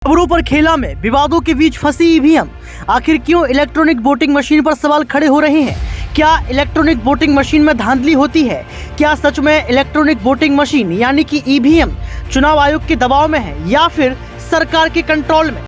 खबरों पर खेला में विवादों के बीच फंसी ईवीएम। आखिर क्यों इलेक्ट्रॉनिक वोटिंग मशीन पर सवाल खड़े हो रहे हैं? क्या इलेक्ट्रॉनिक वोटिंग मशीन में धांधली होती है? क्या सच में इलेक्ट्रॉनिक वोटिंग मशीन यानी कि ईवीएम चुनाव आयोग के दबाव में है या फिर सरकार के कंट्रोल में?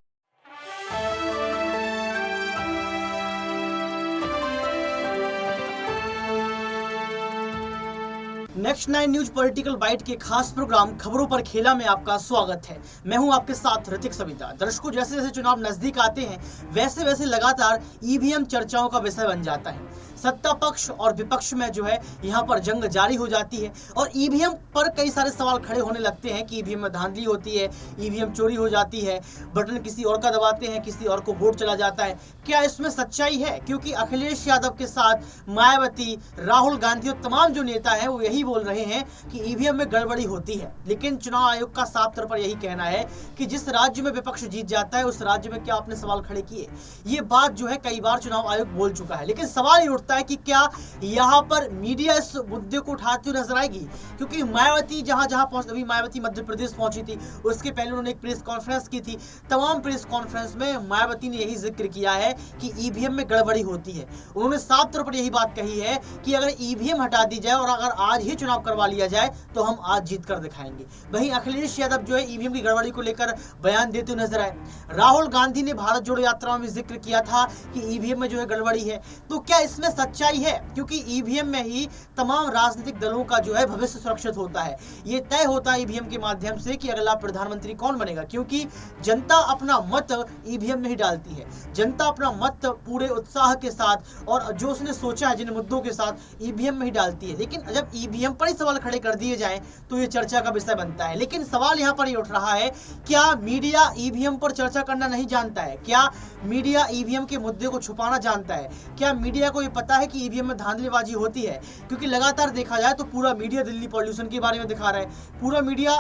नेक्स्ट 9 न्यूज पॉलिटिकल बाइट के खास प्रोग्राम खबरों पर खेला में आपका स्वागत है। मैं हूं आपके साथ ऋतिक सविता। दर्शकों, जैसे जैसे चुनाव नजदीक आते हैं वैसे वैसे लगातार ईवीएम चर्चाओं का विषय बन जाता है। सत्ता पक्ष और विपक्ष में जो है यहाँ पर जंग जारी हो जाती है और ईवीएम पर कई सारे सवाल खड़े होने लगते हैं कि ईवीएम में धांधली होती है, ईवीएम चोरी हो जाती है, बटन किसी और का दबाते हैं, किसी और को वोट चला जाता है। क्या इसमें सच्चाई है? क्योंकि अखिलेश यादव के साथ मायावती, राहुल गांधी और तमाम जो नेता हैं वो यही बोल रहे हैं कि ईवीएम में गड़बड़ी होती है। लेकिन चुनाव आयोग का साफ तौर पर यही कहना है कि जिस राज्य में विपक्ष जीत जाता है उस राज्य में क्या आपने सवाल खड़े किए? ये बात जो है कई बार चुनाव आयोग बोल चुका है। लेकिन सवाल ये उठता है कि क्या यहाँ पर मीडिया इस मुद्दे को उठाती हुई नजर आएगी? क्योंकि मायावती जहां पहुंच, अभी मायावती मध्य प्रदेश पहुंची थी, उसके पहले उन्होंने एक प्रेस कॉन्फ्रेंस की थी। तमाम प्रेस कॉन्फ्रेंस में मायावती ने यही जिक्र किया है कि ईवीएम में गड़बड़ी होती है। उन्होंने साफ तौर पर यही बात कही है कि अगर ईवीएम हटा दी जाए और अगर आज ही चुनाव करवा लिया जाए तो हम आज जीत कर दिखाएंगे। वहीं अखिलेश यादव जो है ईवीएम की गड़बड़ी को लेकर बयान देते हुए नजर आए। राहुल गांधी ने भारत जोड़ो यात्रा में जिक्र किया था कि ईवीएम में जो है गड़बड़ी है। तो क्या इसमें सच्चाई है? क्योंकि ईवीएम में ही तमाम राजनीतिक दलों का जो है भविष्य सुरक्षित होता है। ये तय होता है ईवीएम के माध्यम से कि अगला प्रधानमंत्री कौन बनेगा, क्योंकि जनता अपना मत ईवीएम में ही डालती है। जनता अपना मत पूरे उत्साह के साथ और जो उसने सोचा है जिन मुद्दों के साथ ईवीएम में ही डालती है। लेकिन जब ईवीएम पर ही सवाल खड़े कर दिए जाएं तो ये चर्चा का विषय बनता है। लेकिन सवाल यहाँ पर ये उठ रहा है, क्या मीडिया ईवीएम पर चर्चा करना नहीं जानता है? क्या मीडिया ईवीएम के मुद्दे को छुपाना जानता है? क्या मीडिया को ये पता है कि ईवीएम में धांधलीबाजी होती है? क्योंकि लगातार देखा जाए तो पूरा मीडिया दिल्ली पॉल्यूशन के बारे में दिखा रहा है, पूरा मीडिया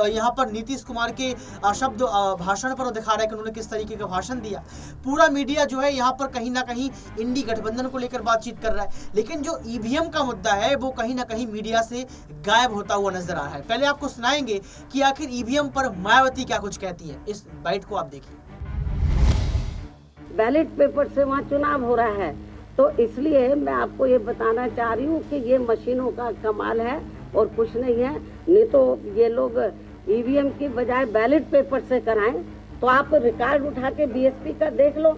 यहाँ पर नीतीश कुमार के शब्द भाषण पर दिखा रहा है कि उन्होंने किस तरीके का भाषण दिया। पूरा मीडिया जो है यहाँ पर कहीं ना कहीं इंडी गठबंधन को लेकर बातचीत कर रहा है। लेकिन जो ईवीएम का मुद्दा है वो कहीं ना कहीं मीडिया से गायब होता हुआ नजर आ रहा है। पहले आपको सुनाएंगे कि आखिर ईवीएम पर मायावती क्या कुछ कहती है। इस बाइट को आप देखिए। बैलेट पेपर से वहाँ चुनाव हो रहा है, तो इसलिए मैं आपको ये बताना चाह रही हूँ कि ये मशीनों का कमाल है और कुछ नहीं है। नहीं तो ये लोग ईवीएम की बजाय बैलेट पेपर से कराएं। तो आप रिकॉर्ड उठा के बीएसपी का देख लो।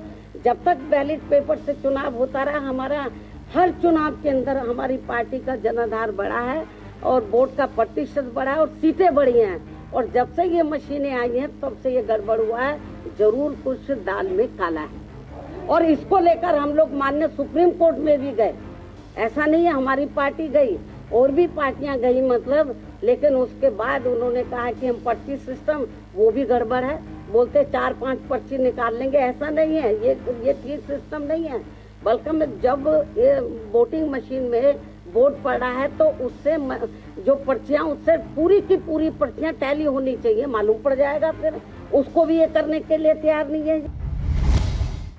जब तक बैलेट पेपर से चुनाव होता रहा, हमारा हर चुनाव के अंदर हमारी पार्टी का जनाधार बढ़ा है और वोट का प्रतिशत बढ़ा है और सीटें बढ़ी हैं। और जब से ये मशीनें आई हैं तब से ये गड़बड़ हुआ है। जरूर कुछ दाल में काला है और इसको लेकर हम लोग माननीय सुप्रीम कोर्ट में भी गए। ऐसा नहीं है हमारी पार्टी गई, और भी पार्टियां गई मतलब। लेकिन उसके बाद उन्होंने कहा कि हम पर्ची सिस्टम वो भी गड़बड़ है। बोलते 4-5 पर्ची निकाल लेंगे। ऐसा नहीं है, ये ठीक सिस्टम नहीं है। बल्कि जब ये वोटिंग मशीन में वोट पड़ा है तो उससे जो पर्चियां, उससे पूरी की पूरी पर्चियां टैली होनी चाहिए, मालूम पड़ जाएगा। फिर उसको भी ये करने के लिए तैयार नहीं है।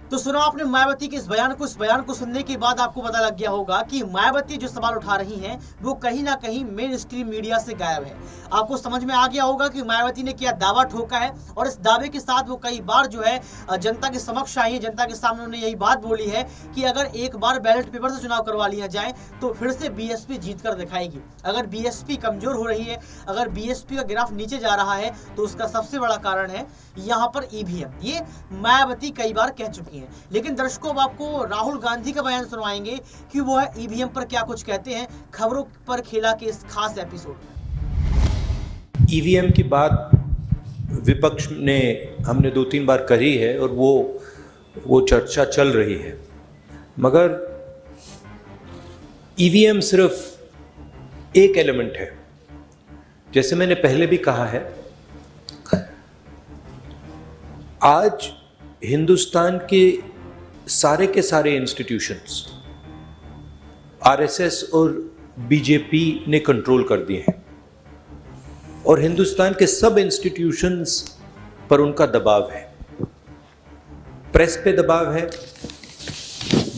तो सुना आपने मायावती के इस बयान को सुनने के बाद आपको पता लग गया होगा कि मायावती जो सवाल उठा रही हैं वो कहीं ना कहीं मेन स्ट्रीम मीडिया से गायब है। आपको समझ में आ गया होगा कि मायावती ने क्या दावा ठोका है और इस दावे के साथ वो कई बार जो है जनता के समक्ष आई है। जनता के सामने उन्होंने यही बात बोली है कि अगर एक बार बैलेट पेपर से चुनाव करवा लिया जाए तो फिर से बीएसपी जीत कर दिखाएगी। अगर बीएसपी कमजोर हो रही है, अगर बीएसपी का ग्राफ नीचे जा रहा है तो उसका सबसे बड़ा कारण है यहाँ पर ईवीएम। ये मायावती कई बार कह चुकी है। लेकिन दर्शकों, अब आपको राहुल गांधी का बयान सुनवाएंगे कि वो है ईवीएम पर क्या कुछ कहते हैं खबरों पर खेला के इस खास एपिसोड में। ईवीएम की बात विपक्ष ने हमने 2-3 बार करी है और वो चर्चा चल रही है, मगर ईवीएम सिर्फ एक एलिमेंट है। जैसे मैंने पहले भी कहा है, आज हिंदुस्तान के सारे इंस्टीट्यूशंस आरएसएस और बीजेपी ने कंट्रोल कर दिए हैं और हिंदुस्तान के सब इंस्टीट्यूशंस पर उनका दबाव है। प्रेस पे दबाव है,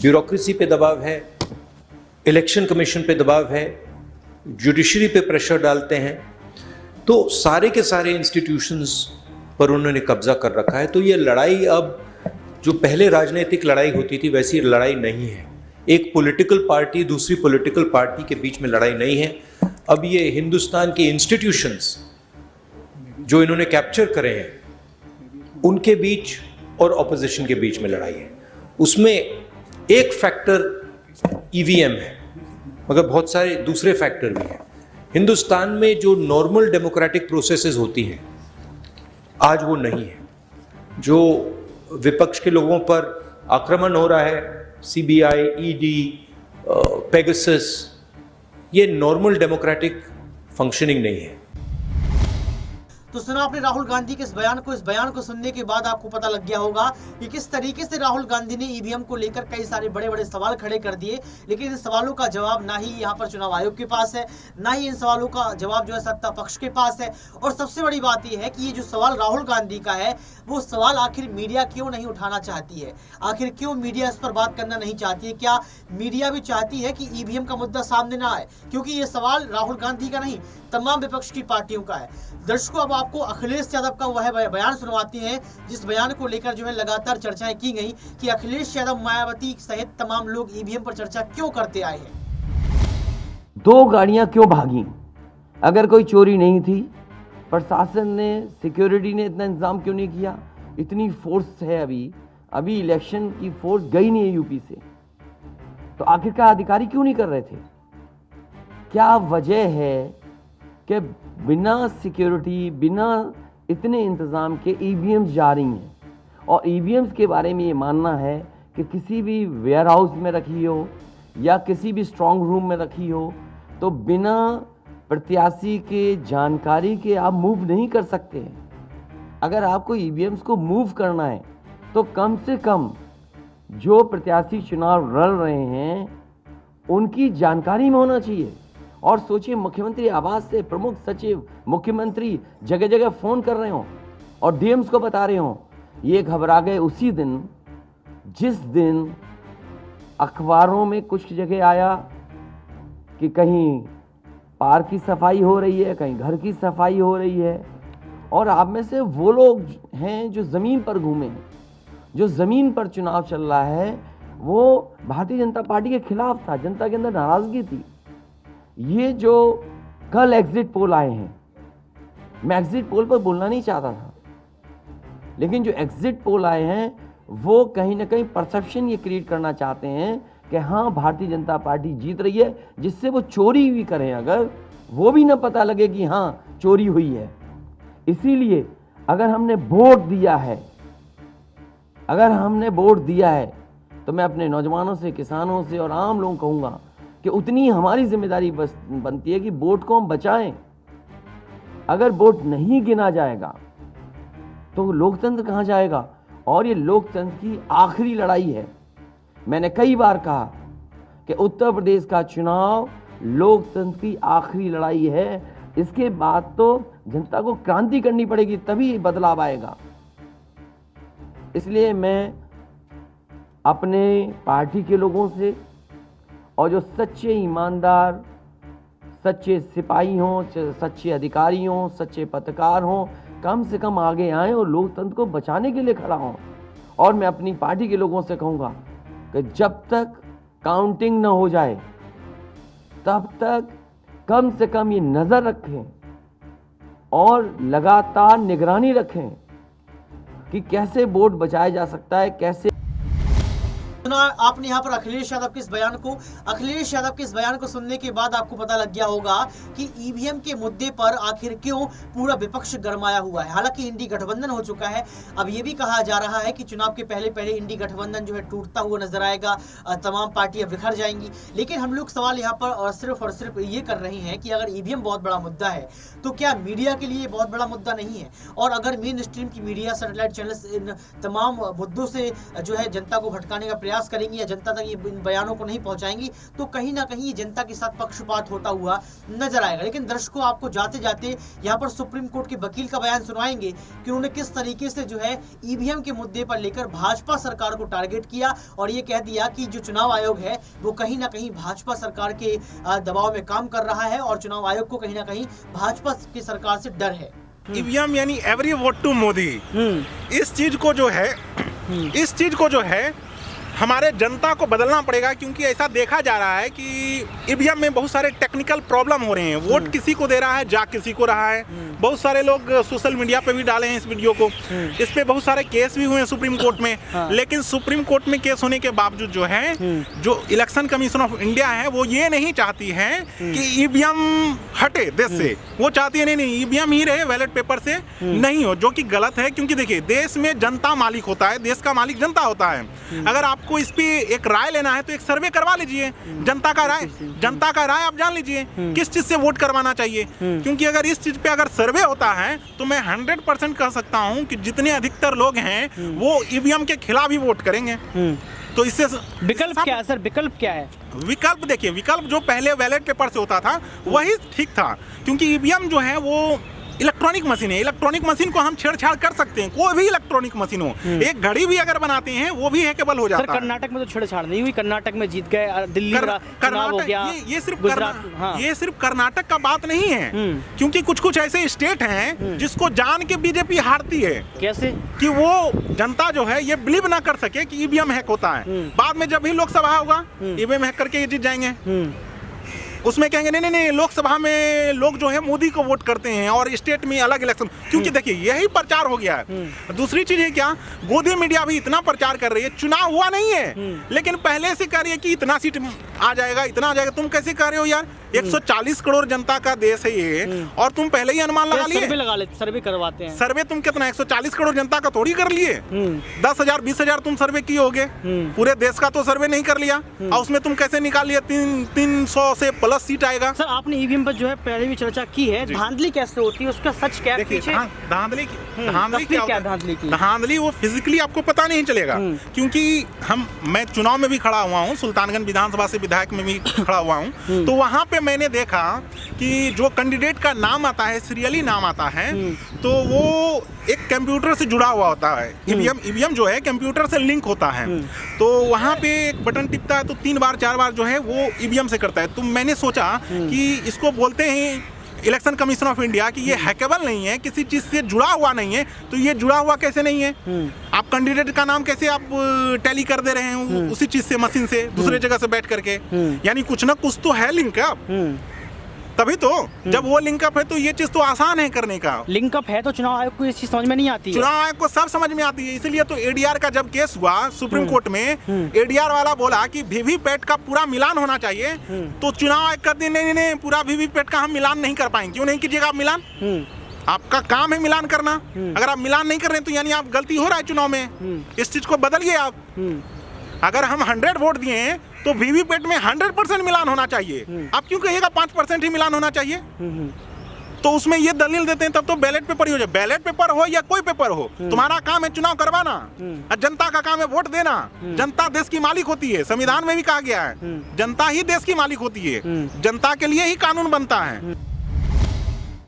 ब्यूरोक्रेसी पे दबाव है, इलेक्शन कमीशन पे दबाव है, जुडिशरी पे प्रेशर डालते हैं। तो सारे के सारे इंस्टीट्यूशंस पर उन्होंने कब्जा कर रखा है। तो ये लड़ाई अब जो पहले राजनीतिक लड़ाई होती थी वैसी लड़ाई नहीं है। एक पॉलिटिकल पार्टी दूसरी पॉलिटिकल पार्टी के बीच में लड़ाई नहीं है। अब ये हिंदुस्तान के इंस्टीट्यूशंस जो इन्होंने कैप्चर करे हैं उनके बीच और ऑपोजिशन के बीच में लड़ाई है। उसमें एक फैक्टर ईवीएम है, मगर बहुत सारे दूसरे फैक्टर भी हैं। हिंदुस्तान में जो नॉर्मल डेमोक्रेटिक प्रोसेसेस होती हैं आज वो नहीं है। जो विपक्ष के लोगों पर आक्रमण हो रहा है, सीबीआई, ईडी, पेगासस, ये नॉर्मल डेमोक्रेटिक फंक्शनिंग नहीं है। तो सुना आपने राहुल गांधी के इस बयान को सुनने के बाद आपको पता लग गया होगा कि किस तरीके से राहुल गांधी ने ईवीएम को लेकर कई सारे बड़े बड़े सवाल खड़े कर दिए। लेकिन इन सवालों का जवाब ना ही यहाँ पर चुनाव आयोग के पास है, ना ही इन सवालों का जवाब जो है सत्ता पक्ष के पास है। और सबसे बड़ी बात यह है कि ये जो सवाल राहुल गांधी का है वो सवाल आखिर मीडिया क्यों नहीं उठाना चाहती है, आखिर क्यों मीडिया इस पर बात करना नहीं चाहती है। क्या मीडिया भी चाहती है कि ईवीएम का मुद्दा सामने ना आए, क्योंकि ये सवाल राहुल गांधी का नहीं तमाम विपक्ष की पार्टियों का है। दर्शकों, अब आपको अखिलेश यादव का वह बयान सुनवाते हैं जिस बयान को लेकर जो है लगातार चर्चाएं की गई कि अखिलेश यादव, मायावती सहित तमाम लोग ईवीएम पर चर्चा क्यों करते आए हैं। 2 गाड़ियां क्यों भागी? अगर कोई चोरी नहीं थी, प्रशासन ने, सिक्योरिटी ने इतना इंतजाम क्यों नहीं किया? इतनी फोर्स है, अभी इलेक्शन की फोर्स गई नहीं है यूपी से, तो आखिरकार अधिकारी क्यों नहीं कर रहे थे? क्या वजह है कि बिना सिक्योरिटी, बिना इतने इंतज़ाम के ईवीएम्स जा रही हैं? और ईवीएम्स के बारे में ये मानना है कि किसी भी वेयर हाउस में रखी हो या किसी भी स्ट्रांग रूम में रखी हो, तो बिना प्रत्याशी के जानकारी के आप मूव नहीं कर सकते हैं। अगर आपको ईवीएम्स को मूव करना है तो कम से कम जो प्रत्याशी चुनाव लड़ रहे हैं उनकी जानकारी में होना चाहिए। और सोचिए, मुख्यमंत्री आवास से प्रमुख सचिव, मुख्यमंत्री जगह जगह फोन कर रहे हों और डीएम्स को बता रहे हों। ये घबरा गए उसी दिन जिस दिन अखबारों में कुछ जगह आया कि कहीं पार्क की सफाई हो रही है, कहीं घर की सफाई हो रही है। और आप में से वो लोग हैं जो ज़मीन पर घूमे हैं, जो ज़मीन पर चुनाव चल रहा है, वो भारतीय जनता पार्टी के खिलाफ था, जनता के अंदर नाराज़गी थी। ये जो कल एग्जिट पोल आए हैं, मैं एग्जिट पोल पर बोलना नहीं चाहता था, लेकिन जो एग्जिट पोल आए हैं वो कहीं ना कहीं परसेप्शन ये क्रिएट करना चाहते हैं कि हाँ, भारतीय जनता पार्टी जीत रही है, जिससे वो चोरी भी करें अगर, वो भी ना पता लगे कि हाँ चोरी हुई है। इसीलिए अगर हमने वोट दिया है तो मैं अपने नौजवानों से, किसानों से और आम लोगों को कहूँगा कि उतनी हमारी जिम्मेदारी बनती है कि वोट को हम बचाएं। अगर वोट नहीं गिना जाएगा तो लोकतंत्र कहाँ जाएगा? और ये लोकतंत्र की आखिरी लड़ाई है। मैंने कई बार कहा कि उत्तर प्रदेश का चुनाव लोकतंत्र की आखिरी लड़ाई है। इसके बाद तो जनता को क्रांति करनी पड़ेगी, तभी बदलाव आएगा। इसलिए मैं अपने पार्टी के लोगों से और जो सच्चे ईमानदार, सच्चे सिपाही हों, सच्चे अधिकारी हों, सच्चे पत्रकार हों, कम से कम आगे आएं और लोकतंत्र को बचाने के लिए खड़ा हों। और मैं अपनी पार्टी के लोगों से कहूँगा कि जब तक काउंटिंग न हो जाए तब तक कम से कम ये नज़र रखें और लगातार निगरानी रखें कि कैसे वोट बचाया जा सकता है, कैसे। सुना आपने यहाँ पर अखिलेश यादव के इस बयान को सुनने के बाद आपको पता लग गया होगा कि ईवीएम के मुद्दे पर आखिर क्यों पूरा विपक्ष गरमाया हुआ है। हालांकि इंडी गठबंधन हो चुका है। अब ये भी कहा जा रहा है कि चुनाव के पहले इंडी गठबंधन जो है टूटता हुआ नजर आएगा, तमाम पार्टियां बिखर जाएंगी। लेकिन हम लोग सवाल यहाँ पर और सिर्फ ये कर रहे हैं कि अगर ईवीएम बहुत बड़ा मुद्दा है तो क्या मीडिया के लिए बहुत बड़ा मुद्दा नहीं है? और अगर मेन स्ट्रीम की मीडिया, सैटेलाइट चैनल इन तमाम मुद्दों से जो है जनता को भटकाने का प्रयास करेंगी या जनता तक ये इन बयानों को नहीं पहुंचाएंगी, तो कहीं ना कहीं ये जनता के साथ पक्षपात होता हुआ नजर आएगा। लेकिन दर्शकों, आपको जाते जाते यहाँ पर सुप्रीम कोर्ट के वकील का बयान सुनाएंगे कि उन्होंने किस तरीके से जो है ईवीएम के मुद्दे पर लेकर भाजपा सरकार को टारगेट किया और ये कह दिया कि जो चुनाव आयोग है वो कहीं ना कहीं भाजपा सरकार के दबाव में काम कर रहा है और चुनाव आयोग को कहीं ना कहीं भाजपा की सरकार से डर है। ईवीएम यानी एवरी वोट टू मोदी। इस चीज को जो है हमारे जनता को बदलना पड़ेगा, क्योंकि ऐसा देखा जा रहा है कि ईवीएम में बहुत सारे टेक्निकल प्रॉब्लम हो रहे हैं। वोट किसी को दे रहा है, जा किसी को रहा है। बहुत सारे लोग सोशल मीडिया पे भी डाले हैं इस वीडियो को। इस पे बहुत सारे केस भी हुए हैं सुप्रीम कोर्ट में। लेकिन सुप्रीम कोर्ट में केस होने के बावजूद जो इलेक्शन कमीशन ऑफ इंडिया है वो ये नहीं चाहती है कि ईवीएम हटे देश से। वो चाहती है नहीं ईवीएम ही रहे, बैलेट पेपर से नहीं हो, जो कि गलत है। क्योंकि देखिए, देश में जनता मालिक होता है, देश का मालिक जनता होता है। अगर आपको इस पे एक राय लेना है तो एक सर्वे करवा लीजिए, जनता का राय आप जान लीजिए किस चीज से वोट करवाना चाहिए। क्योंकि अगर इस चीज पे अगर सर्वे होता है तो मैं 100% कह सकता हूं कि जितने अधिकतर लोग हैं वो ईवीएम के खिलाफ ही वोट करेंगे। तो इससे विकल्प क्या है सर? विकल्प क्या है? विकल्प देखिए, विकल्प जो पहले बैलेट पेपर से होता था वही ठीक था, क्योंकि ईवीएम जो है वो इलेक्ट्रॉनिक मशीन है। इलेक्ट्रॉनिक मशीन को हम छेड़छाड़ कर सकते हैं, कोई भी इलेक्ट्रॉनिक मशीन हो। एक घड़ी भी अगर बनाते हैं वो भी हैकेबल हो जाता है। कर्नाटक में तो छेड़छाड़ नहीं हुई, कर्नाटक में जीत गए, दिल्ली चुनाव हो गया। ये सिर्फ कर्नाटक का बात नहीं है, क्योंकि कुछ ऐसे स्टेट हैं जिसको जान के बीजेपी हारती है। कैसे? कि वो जनता जो है ये बिलीव ना कर सके कि ईवीएम हैक होता है। बाद में जब भी लोकसभा होगा ईवीएम हैक करके ये जीत जाएंगे। उसमें कहेंगे नहीं, लोकसभा में लोग जो है मोदी को वोट करते हैं और स्टेट में अलग इलेक्शन। क्योंकि देखिए, यही प्रचार हो गया है। दूसरी चीज है क्या, गोदी मीडिया भी इतना प्रचार कर रही है, चुनाव हुआ नहीं है लेकिन पहले से कह रही है कि इतना सीट आ जाएगा, इतना आ जाएगा। तुम कैसे कह रहे हो यार? 140 करोड़ जनता का देश है ये, और तुम पहले ही अनुमान लगा लिए। सर्वे करवाते हैं। सर्वे तुम कितना 140 करोड़ जनता का थोड़ी कर लिए। 10,000 20,000 तुम सर्वे किए होगे, पूरे देश का तो सर्वे नहीं कर लिया। और उसमें तुम कैसे निकाल लिया 300 से प्लस सीट आएगा। सर, आपने ईवीएम पर जो है पहले भी चर्चा की है, धांधली कैसे होती है, उसका सच क्या है? धांधली वो फिजिकली आपको पता नहीं चलेगा, क्योंकि मैं चुनाव में भी खड़ा हुआ हूँ, सुल्तानगंज विधानसभा से विधायक में भी खड़ा हुआ हूँ। तो वहाँ पे मैंने देखा कि जो कैंडिडेट का नाम आता है, सीरियली नाम आता है, तो वो एक कंप्यूटर से जुड़ा हुआ होता है। ईवीएम जो है कंप्यूटर से लिंक होता है। तो वहाँ पे एक बटन टिपता है तो 3 बार 4 बार जो है वो ईवीएम से करता है। तो मैंने सोचा कि इसको बोलते हैं इलेक्शन कमीशन ऑफ इंडिया कि ये हैकेबल नहीं है, किसी चीज से जुड़ा हुआ नहीं है। तो ये जुड़ा हुआ कैसे नहीं है? आप कैंडिडेट का नाम कैसे आप टैली कर दे रहे हैं उसी चीज से, मशीन से, दूसरे जगह से बैठ करके? यानी कुछ ना कुछ तो है लिंकअप, तभी तो। जब वो लिंकअप है तो ये चीज तो आसान है करने का। लिंकअप है तो चुनाव आयोग को ये चीज समझ में नहीं आती है। चुनाव आयोग को सब समझ में आती है। इसलिए तो एडीआर का जब केस हुआ सुप्रीम कोर्ट में, एडीआर वाला बोला कि वीवीपैट का पूरा मिलान होना चाहिए। तो चुनाव आयोग कर दी नहीं, पूरा वीवीपैट का हम मिलान नहीं कर पाएंगे। क्यों नहीं कीजिएगा आप मिलान? आपका काम है मिलान करना। अगर आप मिलान नहीं कर रहे हैं तो यानी आप गलती हो रहा है चुनाव में। इस चीज को बदलिए आप। अगर हम 100 वोट दिए हैं तो वीवीपैट में 100% मिलान होना चाहिए। आप क्यों कहिएगा 5% ही मिलान होना चाहिए? तो उसमें ये दलील देते हैं, तब तो बैलेट पेपर ही हो जाए। बैलेट पेपर हो या कोई पेपर हो, तुम्हारा काम है चुनाव करवाना, जनता का काम है वोट देना। जनता देश की मालिक होती है, संविधान में भी कहा गया है जनता ही देश की मालिक होती है। जनता के लिए ही कानून बनता है।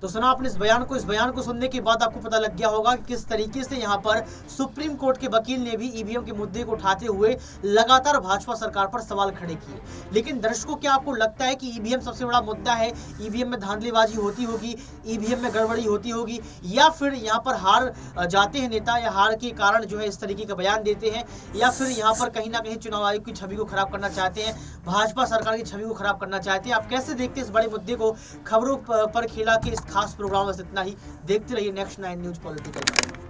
तो सुना आपने इस बयान को सुनने के बाद आपको पता लग गया होगा कि किस तरीके से यहाँ पर सुप्रीम कोर्ट के वकील ने भी ईवीएम के मुद्दे को उठाते हुए लगातार भाजपा सरकार पर सवाल खड़े किए। लेकिन दर्शकों, क्या आपको लगता है कि ईवीएम सबसे बड़ा मुद्दा है? ईवीएम में धांधलीबाजी होती होगी, ईवीएम में गड़बड़ी होती होगी, या फिर यहाँ पर हार जाते हैं नेता या हार के कारण जो है इस तरीके का बयान देते हैं, या फिर यहाँ पर कहीं ना कहीं चुनाव आयोग की छवि को खराब करना चाहते हैं, भाजपा सरकार की छवि को खराब करना चाहते हैं? आप कैसे देखते हैं इस बड़े मुद्दे को? खबरों पर खेला के इस खास प्रोग्राम में इतना ही। देखते रहिए नेक्स्ट 9 न्यूज़ पॉलिटिकल।